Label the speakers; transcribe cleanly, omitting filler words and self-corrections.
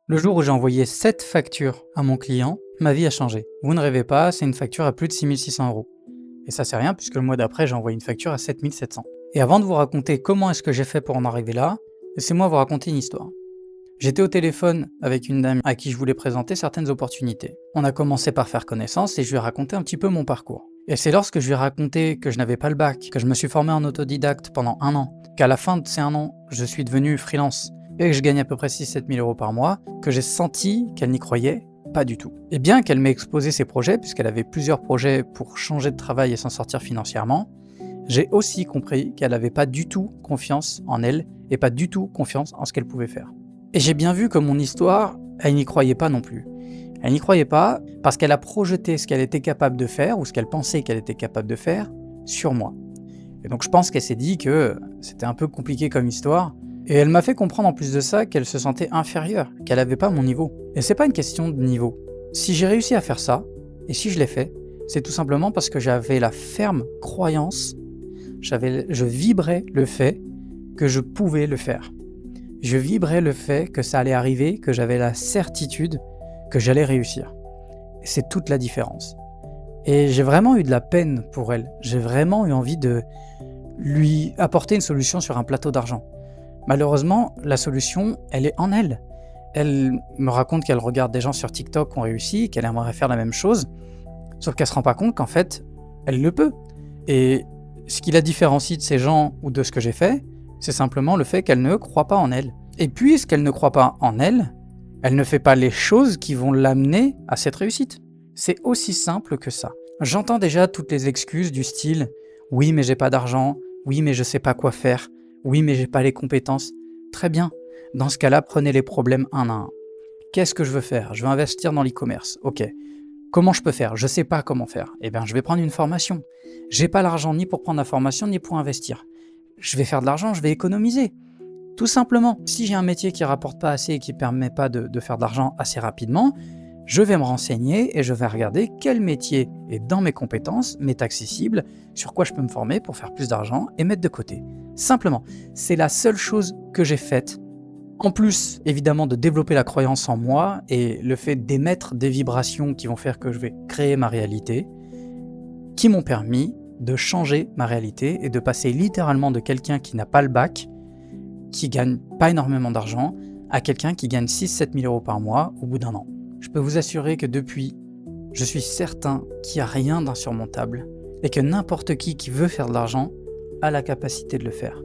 Speaker 1: Le jour où j'ai envoyé 7 factures à mon client, ma vie a changé. Vous ne rêvez pas, c'est une facture à plus de 6 600 €. Et ça c'est rien puisque le mois d'après j'ai envoyé une facture à 7 700. Et avant de vous raconter comment est-ce que j'ai fait pour en arriver là, laissez-moi vous raconter une histoire. J'étais au téléphone avec une dame à qui je voulais présenter certaines opportunités. On a commencé par faire connaissance et je lui ai raconté un petit peu mon parcours. Et c'est lorsque je lui ai raconté que je n'avais pas le bac, que je me suis formé en autodidacte pendant 1 an, qu'à la fin de ces 1 an, je suis devenu freelance et que je gagne à peu près 6 7 000 € par mois, que j'ai senti qu'elle n'y croyait pas du tout. Et bien qu'elle m'ait exposé ses projets, puisqu'elle avait plusieurs projets pour changer de travail et s'en sortir financièrement, j'ai aussi compris qu'elle n'avait pas du tout confiance en elle et pas du tout confiance en ce qu'elle pouvait faire. Et j'ai bien vu que mon histoire, elle n'y croyait pas non plus. Elle n'y croyait pas parce qu'elle a projeté ce qu'elle était capable de faire ou ce qu'elle pensait qu'elle était capable de faire sur moi. Et donc je pense qu'elle s'est dit que c'était un peu compliqué comme histoire. Et elle m'a fait comprendre en plus de ça qu'elle se sentait inférieure, qu'elle n'avait pas mon niveau. Et c'est pas une question de niveau. Si j'ai réussi à faire ça, et si je l'ai fait, c'est tout simplement parce que j'avais la ferme croyance, je vibrais le fait que je pouvais le faire. Je vibrais le fait que ça allait arriver, que j'avais la certitude que j'allais réussir. Et c'est toute la différence. Et j'ai vraiment eu de la peine pour elle. J'ai vraiment eu envie de lui apporter une solution sur un plateau d'argent. Malheureusement, la solution, elle est en elle. Elle me raconte qu'elle regarde des gens sur TikTok qui ont réussi, qu'elle aimerait faire la même chose, sauf qu'elle se rend pas compte qu'en fait, elle le peut. Et ce qui la différencie de ces gens ou de ce que j'ai fait, c'est simplement le fait qu'elle ne croit pas en elle. Et puisqu'elle ne croit pas en elle, elle ne fait pas les choses qui vont l'amener à cette réussite. C'est aussi simple que ça. J'entends déjà toutes les excuses du style « oui mais j'ai pas d'argent »,« oui mais je sais pas quoi faire »,« oui mais j'ai pas les compétences ». Très bien, dans ce cas-là, prenez les problèmes un à un. Qu'est-ce que je veux faire? Je veux investir dans l'e-commerce. Ok. Comment je peux faire? Je sais pas comment faire. Eh bien, je vais prendre une formation. J'ai pas l'argent ni pour prendre la formation ni pour investir. Je vais faire de l'argent, je vais économiser. Tout simplement, si j'ai un métier qui rapporte pas assez et qui permet pas de faire de l'argent assez rapidement, je vais me renseigner et je vais regarder quel métier est dans mes compétences, m'est accessible, sur quoi je peux me former pour faire plus d'argent et mettre de côté. Simplement, c'est la seule chose que j'ai faite. En plus, évidemment, de développer la croyance en moi et le fait d'émettre des vibrations qui vont faire que je vais créer ma réalité, qui m'ont permis de changer ma réalité et de passer littéralement de quelqu'un qui n'a pas le bac, qui gagne pas énormément d'argent, à quelqu'un qui gagne 6 7 000 € par mois au bout d'1 an. Je peux vous assurer que depuis, je suis certain qu'il n'y a rien d'insurmontable et que n'importe qui veut faire de l'argent a la capacité de le faire.